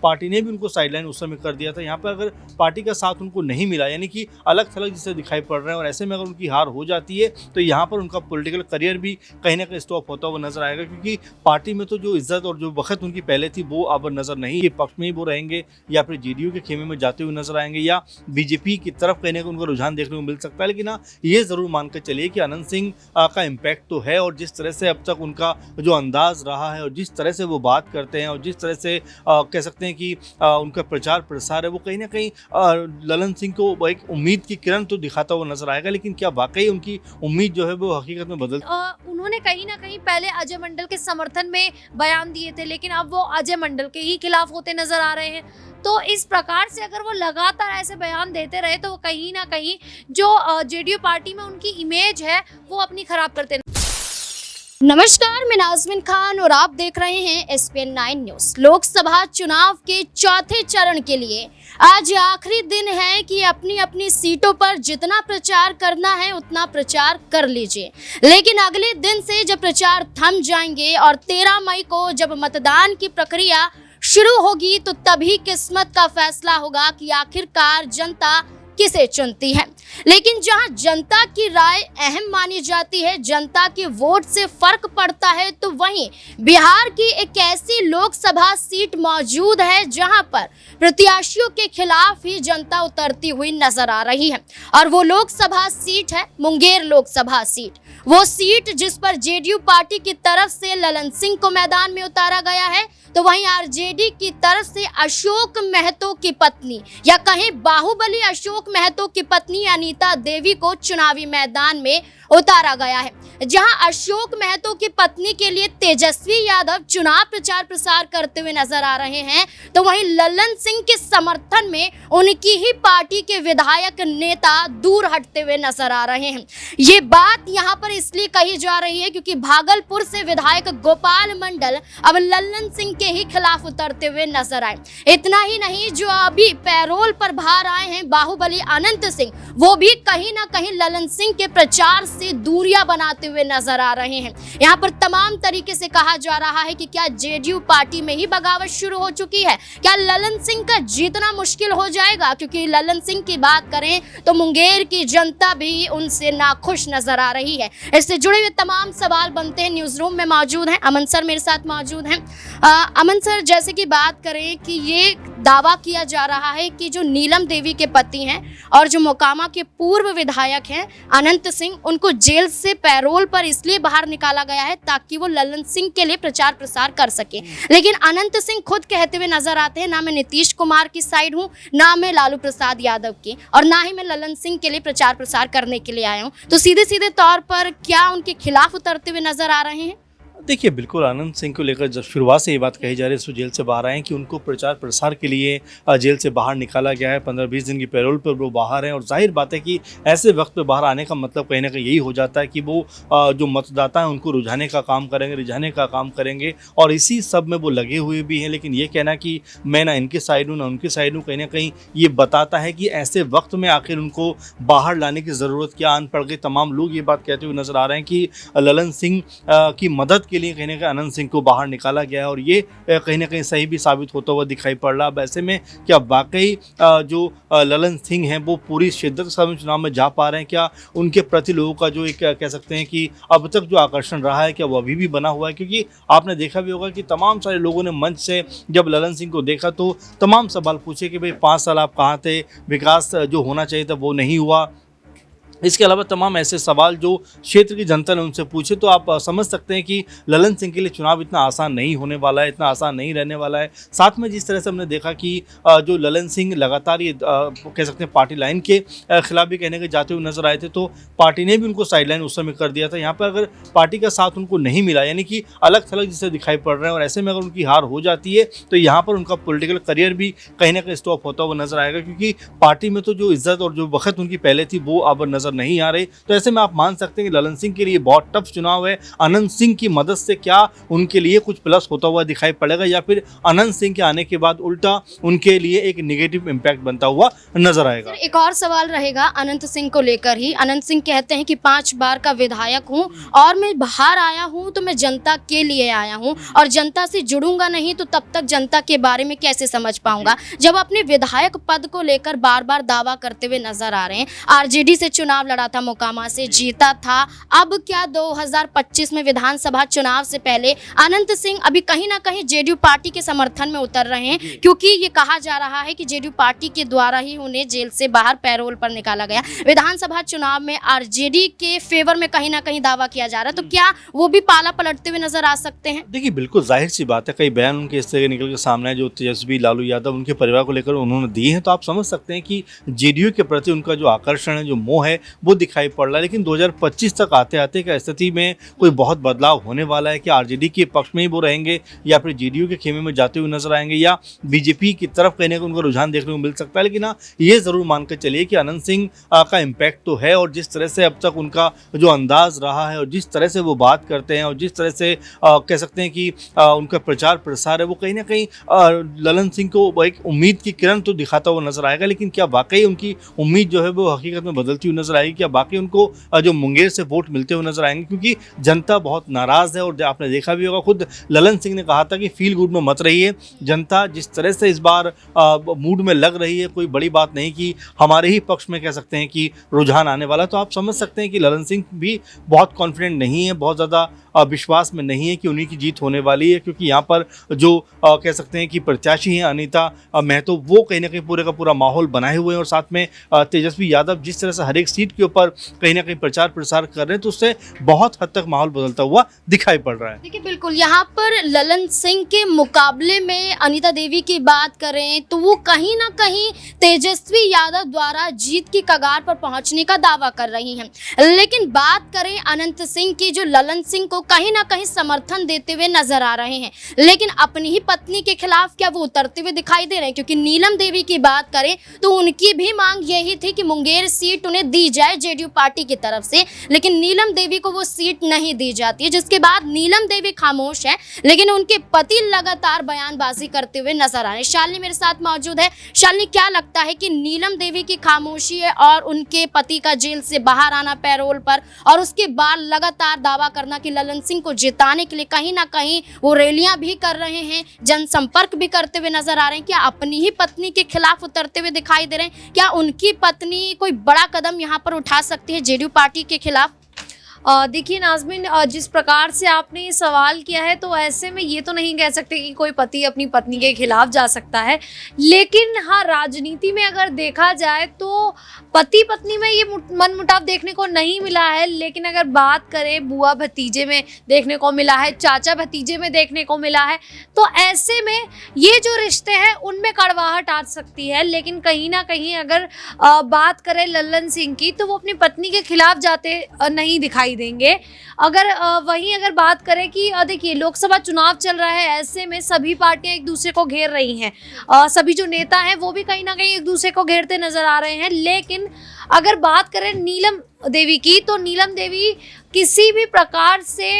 Party ने भी उनको साइडलाइन उस समय कर दिया था। यहाँ पर अगर पार्टी का साथ उनको नहीं मिला, यानी कि अलग थलग जिसे दिखाई पड़ रहे हैं, और ऐसे में अगर उनकी हार हो जाती है तो यहाँ पर उनका पॉलिटिकल करियर भी कहीं ना कहीं स्टॉप होता हुआ नजर आएगा, क्योंकि पार्टी में तो जो इज्जत और जो वक्त उनकी पहले थी वो अब नजर नहीं, ये पक्ष में ही वो रहेंगे या फिर जेडीयू के खेमे में जाते हुए नजर आएंगे या बीजेपी की तरफ कहीं ना कहीं उनका रुझान देखने को मिल सकता है। लेकिन हाँ, ये जरूर मानकर चलिए कि अनंत सिंह का इम्पैक्ट तो है, और जिस तरह से अब तक उनका जो अंदाज रहा है और जिस तरह से वो बात करते हैं और जिस तरह से कह सकते हैं कि उनका प्रचार प्रसार है, वो कहीं ना कहीं ललन सिंह को एक उम्मीद की किरण तो दिखाता हुआ नजर आएगा। लेकिन क्या वाकई उनकी उम्मीद जो है वो हकीकत में बदल उन्होंने कहीं ना कहीं पहले अजय मंडल के समर्थन में बयान दिए थे, लेकिन अब वो अजय मंडल के ही खिलाफ होते नजर आ रहे हैं। तो इस प्रकार से अगर वो लगातार ऐसे बयान देते रहे तो वो कहीं ना कहीं जो जेडीयू पार्टी में उनकी इमेज है वो अपनी खराब करते। नमस्कार, मैं नाज़मीन खान और आप देख रहे हैं SPN 9 न्यूज। लोकसभा चुनाव के चौथे चरण के लिए आज आखिरी दिन है कि अपनी अपनी सीटों पर जितना प्रचार करना है उतना प्रचार कर लीजिए, लेकिन अगले दिन से जब प्रचार थम जाएंगे और 13 मई को जब मतदान की प्रक्रिया शुरू होगी तो तभी किस्मत का फैसला होगा कि आखिरकार जनता किसे चुनती है। लेकिन जहां जनता की राय अहम मानी जाती है, जनता के वोट से फर्क पड़ता है, तो वहीं बिहार की एक ऐसी लोकसभा सीट मौजूद है जहां पर प्रत्याशियों के खिलाफ ही जनता उतरती हुई नजर आ रही है, और वो लोकसभा सीट है मुंगेर लोकसभा सीट। वो सीट जिस पर जेडीयू पार्टी की तरफ से ललन सिंह को मैदान में उतारा गया है, तो वहीं आरजेडी की तरफ से अशोक महतो की पत्नी या कहीं बाहुबली अशोक महतो की पत्नी अनीता देवी को चुनावी मैदान में उतारा गया है। जहां अशोक महतो की पत्नी के लिए तेजस्वी यादव चुनाव प्रचार प्रसार करते हुए नजर आ रहे हैं, तो वहीं ललन सिंह के समर्थन में उनकी ही पार्टी के विधायक नेता दूर हटते हुए नजर आ रहे हैं। ये बात यहां पर इसलिए कही जा रही है क्योंकि भागलपुर से विधायक गोपाल मंडल अब ललन सिंह के ही खिलाफ उतरते हुए नजर आए। इतना ही नहीं, जो अभी पैरोल पर बाहर आए हैं बाहुबली अनंत सिंह, वो भी कहीं ना कहीं ललन सिंह के प्रचार से दूरियां बनाते हुए नजर आ रहे हैं। यहाँ पर तमाम तरीके से कहा जा रहा है कि क्या जेडीयू पार्टी में ही बगावत शुरू हो चुकी है, क्या ललन सिंह का जीतना मुश्किल हो जाएगा, क्योंकि ललन सिंह की बात करें तो मुंगेर की जनता भी उनसे नाखुश नजर आ रही है। इससे जुड़े हुए तमाम सवाल बनते हैं। न्यूज रूम में मौजूद हैं अमन सर, मेरे साथ मौजूद हैं। अमन सर, जैसे कि बात करें कि ये दावा किया जा रहा है कि जो नीलम देवी के पति हैं और जो मोकामा के पूर्व विधायक हैं अनंत सिंह, उनको जेल से पैरोल पर इसलिए बाहर निकाला गया है ताकि वो ललन सिंह के लिए प्रचार प्रसार कर सके। लेकिन अनंत सिंह खुद कहते हुए नजर आते हैं, ना मैं नीतीश कुमार की साइड हूँ, ना मैं लालू प्रसाद यादव की, और ना ही मैं ललन सिंह के लिए प्रचार प्रसार करने के लिए आया हूँ। तो सीधे सीधे तौर पर क्या उनके खिलाफ उतरते हुए नजर आ रहे हैं? देखिए, बिल्कुल आनंद सिंह को लेकर जब शुरुआत से ये बात कही जा रही है, सो जेल से बाहर आए कि उनको प्रचार प्रसार के लिए जेल से बाहर निकाला गया है। 15-20 दिन की पैरोल पर वो बाहर हैं, और जाहिर बात है कि ऐसे वक्त पे बाहर आने का मतलब कहीं ना कहीं यही हो जाता है कि वो जो मतदाता हैं उनको रुझाने का काम करेंगे, रिझाने का काम करेंगे, और इसी सब में वो लगे हुए भी हैं। लेकिन ये कहना कि मैं ना इनके साइड हूँ ना उनके साइड हूँ, कहीं ना कहीं ये बताता है कि ऐसे वक्त में आखिर उनको बाहर लाने की ज़रूरत क्या आन पड़ गई। तमाम लोग ये बात कहते हुए नजर आ रहे हैं कि ललन सिंह की मदद के लिए कहीं ना कहीं अनंत सिंह को बाहर निकाला गया है, और ये कहीं ना कहीं सही भी साबित होता हुआ दिखाई पड़ रहा है। अब ऐसे में क्या वाकई जो ललन सिंह हैं वो पूरी शिद्दत के साथ चुनाव में जा पा रहे हैं? क्या उनके प्रति लोगों का जो एक कह सकते हैं कि अब तक जो आकर्षण रहा है क्या वो अभी भी बना हुआ है? क्योंकि आपने देखा भी होगा कि तमाम सारे लोगों ने मंच से जब ललन सिंह को देखा तो तमाम सवाल पूछे कि भाई 5 साल आप कहाँ थे, विकास जो होना चाहिए था वो नहीं हुआ। इसके अलावा तमाम ऐसे सवाल जो क्षेत्र की जनता ने उनसे पूछे, तो आप समझ सकते हैं कि ललन सिंह के लिए चुनाव इतना आसान नहीं होने वाला है, इतना आसान नहीं रहने वाला है। साथ में जिस तरह से हमने देखा कि जो ललन सिंह लगातार ये कह सकते हैं पार्टी लाइन के खिलाफ भी कहने के जाते हुए नजर आए थे, तो पार्टी ने भी उनको साइडलाइन उस समय कर दिया था। यहाँ पर अगर पार्टी का साथ उनको नहीं मिला, यानी कि अलग थलग जिसे दिखाई पड़ रहे हैं, और ऐसे में अगर उनकी हार हो जाती है तो यहाँ पर उनका पॉलिटिकल करियर भी कहीं ना कहीं स्टॉप होता हुआ नजर आएगा, क्योंकि पार्टी में तो जो इज्जत और जो वक्त उनकी पहले थी वो अब नजर नजर नहीं आ रही। तो ऐसे में आप मान सकते हैं कि ललन सिंह के लिए बहुत टफ चुनाव है। अनंत सिंह की मदद से क्या उनके लिए कुछ प्लस होता हुआ दिखाई पड़ेगा या फिर अनंत सिंह के आने के बाद उल्टा उनके लिए एक नेगेटिव इम्पैक्ट बनता हुआ नजर आएगा। एक और सवाल रहेगा अनंत सिंह को लेकर ही। अनंत सिंह कहते हैं कि 5 बार का विधायक हूं और मैं बाहर आया हूं तो मैं जनता के लिए आया हूं और जनता से जुड़ूंगा नहीं तो तब तक जनता के बारे में कैसे समझ पाऊंगा। जब अपने विधायक पद को लेकर बार बार दावा करते हुए नजर आ रहे हैं, आरजेडी से चुनाव लड़ा था, मोकामा से जीता था, अब क्या 2025 में विधानसभा चुनाव से पहले अनंत सिंह अभी कहीं ना कहीं जेडीयू पार्टी के समर्थन में उतर रहे हैं, क्योंकि ये कहा जा रहा है कि जेडीयू पार्टी के द्वारा ही उन्हें जेल से बाहर पैरोल पर निकाला गया। विधानसभा चुनाव में आरजेडी के फेवर में कहीं ना कहीं दावा किया जा रहा है, तो क्या वो भी पाला पलटते हुए नजर आ सकते हैं? देखिए, बिल्कुल जाहिर सी बात है, कई बयान उनके इस तरह निकल के सामने आए जो तेजस्वी लालू यादव उनके परिवार को लेकर उन्होंने दिए हैं, तो आप समझ सकते हैं कि जेडीयू के प्रति उनका जो आकर्षण है, जो मोह है, वो दिखाई पड़ रहा है। लेकिन 2025 तक आते आते क्या स्थिति में कोई बहुत बदलाव होने वाला है? कि आरजेडी के पक्ष में ही वो रहेंगे या फिर जेडीयू के खेमे में जाते हुए नजर आएंगे या बीजेपी की तरफ कहने का उनका रुझान देखने को मिल सकता है? लेकिन हाँ, ये जरूर मानकर चलिए कि अनंत सिंह का इम्पैक्ट तो है, और जिस तरह से अब तक उनका जो अंदाज रहा है और जिस तरह से वो बात करते हैं और जिस तरह से कह सकते हैं कि उनका प्रचार प्रसार है, वो कहीं ना कहीं ललन सिंह को एक उम्मीद की किरण तो दिखाता हुआ नजर आएगा। लेकिन क्या वाकई उनकी उम्मीद जो है वो हकीकत में बदलती हुई नजर आएगी? क्या बाकी उनको जो मुंगेर से वोट मिलते हुए नजर आएंगे? क्योंकि जनता बहुत नाराज है, और आपने देखा भी होगा, खुद ललन सिंह ने कहा था कि फील गुड में मत रहिए, जनता जिस तरह से इस बार मूड में लग रही है, कोई बड़ी बात नहीं कि हमारे ही पक्ष में कह सकते हैं कि रुझान आने वाला। तो आप समझ सकते हैं कि ललन सिंह भी बहुत कॉन्फिडेंट नहीं है, बहुत ज़्यादा विश्वास में नहीं है कि उन्हीं की जीत होने वाली है, क्योंकि यहाँ पर जो कह सकते हैं कि प्रत्याशी हैं अनीता महतो, वो कहीं ना कहीं पूरे का पूरा माहौल बनाए हुए हैं, और साथ में तेजस्वी यादव जिस तरह से हर एक सीट के ऊपर कहीं ना कहीं प्रचार प्रसार कर रहे हैं, तो उससे बहुत हद तक माहौल बदलता हुआ दिखाई पड़ रहा है। देखिए, बिल्कुल यहाँ पर ललन सिंह के मुकाबले में अनीता देवी की बात करें तो वो कहीं ना कहीं तेजस्वी यादव द्वारा जीत की कगार पर पहुंचने का दावा कर रही हैं। लेकिन बात करें अनंत सिंह की, जो ललन सिंह को कहीं ना कहीं समर्थन देते हुए नजर आ रहे हैं, लेकिन अपनी ही पत्नी के खिलाफ क्या वो उतरते हुए दिखाई दे रहे हैं? क्योंकि नीलम देवी की बात करें तो उनकी भी मांग यही थी कि मुंगेर सीट उन्हें दी जाए जेडीयू पार्टी की तरफ से, लेकिन नीलम देवी को वो सीट नहीं दी जाती है, जिसके बाद नीलम देवी खामोश है, लेकिन उनके पति लगातार बयानबाजी करते हुए नजर आ रहे हैं। शालिनी मेरे साथ मौजूद है। शालिनी, क्या लगता है कि नीलम देवी की खामोशी है और उनके पति का जेल से बाहर आना पैरोल पर, और उसके बाद लगातार दावा करना कि ललन सिंह को जिताने के लिए कहीं ना कहीं वो रैलियां भी कर रहे हैं, जनसंपर्क भी करते हुए नजर आ रहे हैं, क्या अपनी ही पत्नी के खिलाफ उतरते हुए दिखाई दे रहे हैं? क्या उनकी पत्नी कोई बड़ा कदम यहाँ पर उठा सकती है जेडीयू पार्टी के खिलाफ? देखिए नाज़मीन, जिस प्रकार से आपने ये सवाल किया है, तो ऐसे में ये तो नहीं कह सकते कि कोई पति अपनी पत्नी के खिलाफ जा सकता है, लेकिन हाँ, राजनीति में अगर देखा जाए तो पति पत्नी में ये मनमुटाव देखने को नहीं मिला है। लेकिन अगर बात करें बुआ भतीजे में देखने को मिला है, चाचा भतीजे में देखने को मिला है, तो ऐसे में ये जो रिश्ते हैं उनमें कड़वाहट आ सकती है। लेकिन कहीं ना कहीं अगर बात करें ललन सिंह की, तो वो अपनी पत्नी के खिलाफ जाते नहीं दिखाई देंगे। अगर वहीं अगर बात करें कि देखिए लोकसभा चुनाव चल रहा है, ऐसे में सभी पार्टियां एक दूसरे को घेर रही हैं, सभी जो नेता हैं वो भी कहीं ना कहीं एक दूसरे को घेरते नजर आ रहे हैं। लेकिन अगर बात करें नीलम देवी की, तो नीलम देवी किसी भी प्रकार से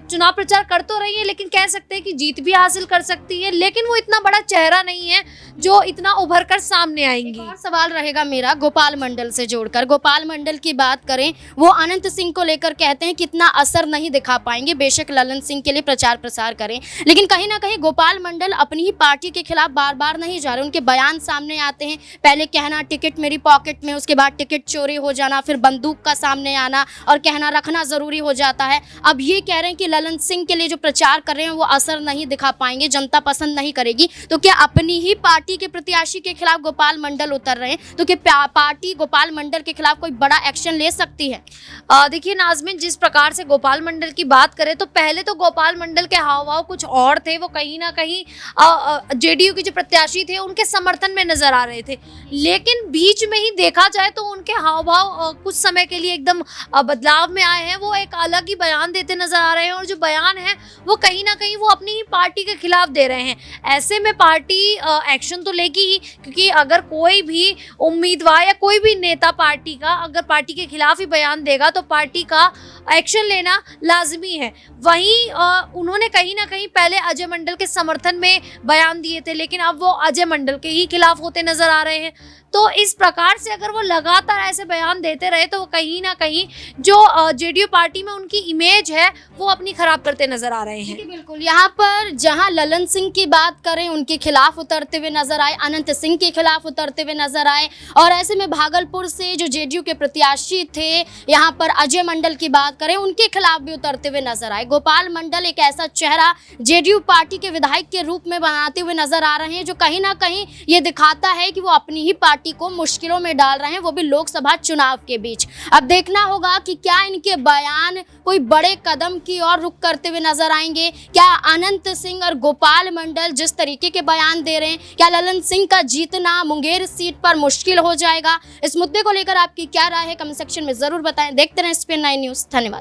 चुनाव प्रचार कर तो रही है, लेकिन कह सकते हैं कि जीत भी हासिल कर सकती है, लेकिन वो इतना बड़ा चेहरा नहीं है जो इतना उभर कर सामने आएंगी। और सवाल रहेगा मेरा गोपाल मंडल से जोड़कर। गोपाल मंडल की बात करें, वो अनंत सिंह को लेकर कहते हैं कितना असर नहीं दिखा पाएंगे, बेशक ललन सिंह के लिए प्रचार प्रसार करें, लेकिन कहीं ना कहीं गोपाल मंडल अपनी ही पार्टी के खिलाफ बार बार नहीं जा रहे। उनके बयान सामने आते हैं, पहले कहना टिकट मेरी पॉकेट में, उसके बाद टिकट चोरी हो जाना, फिर बंदूक का सामने आना और कहना रखना जरूरी हो जाता है। अब ये कह रहे हैं कि ललन सिंह के लिए जो प्रचार कर रहे हैं वो असर नहीं दिखा पाएंगे, जनता पसंद नहीं करेगी। तो क्या अपनी ही पार्टी के प्रत्याशी के खिलाफ गोपाल मंडल उतर रहे हैं, तो क्या पार्टी गोपाल मंडल के खिलाफ कोई बड़ा एक्शन ले सकती है? देखिए नाज़मीन, जिस प्रकार से गोपाल मंडल की बात करें, तो पहले तो गोपाल मंडल के हाव भाव कुछ और थे। वो कहीं ना कहीं जेडीयू के जो प्रत्याशी थे उनके समर्थन में नजर आ रहे थे, लेकिन बीच में ही देखा जाए तो उनके हाव भाव कुछ समय के लिए एकदम बदलाव में आए हैं। वो एक अलग ही बयान देते नजर आ रहे हैं, और जो बयान है वो कहीं ना कहीं वो अपनी ही पार्टी के खिलाफ दे रहे हैं। ऐसे में पार्टी एक्शन एक्शन तो लेगी ही, क्योंकि अगर कोई भी उम्मीदवार या कोई भी नेता पार्टी का अगर पार्टी के खिलाफ ही बयान देगा तो पार्टी का एक्शन लेना लाजमी है। वहीं उन्होंने कहीं ना कहीं पहले अजय मंडल के समर्थन में बयान दिए थे, लेकिन अब वो अजय मंडल के ही खिलाफ होते नजर आ रहे हैं। तो इस प्रकार से अगर वो लगातार ऐसे बयान देते रहे तो वो कहीं ना कहीं जो जेडीयू पार्टी में उनकी इमेज है वो अपनी खराब करते नजर आ रहे हैं। देखिए, बिल्कुल यहाँ पर जहाँ ललन सिंह की बात करें उनके खिलाफ उतरते हुए नजर आए, अनंत सिंह के खिलाफ उतरते हुए नजर आए, और ऐसे में भागलपुर से जो जेडीयू के प्रत्याशी थे यहाँ पर अजय मंडल की बात करें उनके खिलाफ भी उतरते हुए नजर आए। गोपाल मंडल एक ऐसा चेहरा जेडीयू पार्टी के विधायक के रूप में बनाते हुए नजर आ रहे हैं जो कहीं ना कहीं ये दिखाता है कि वो अपनी ही पार्टी को मुश्किलों में डाल रहे हैं, वो भी लोकसभा चुनाव के बीच। अब देखना होगा कि क्या इनके बयान कोई बड़े कदम की ओर रुख करते हुए नजर आएंगे। क्या अनंत सिंह और गोपाल मंडल जिस तरीके के बयान दे रहे हैं, क्या ललन सिंह का जीतना मुंगेर सीट पर मुश्किल हो जाएगा? इस मुद्दे को लेकर आपकी क्या राय है, कमेंट सेक्शन में जरूर बताएं। देखते रहें SPN9 न्यूज़। धन्यवाद।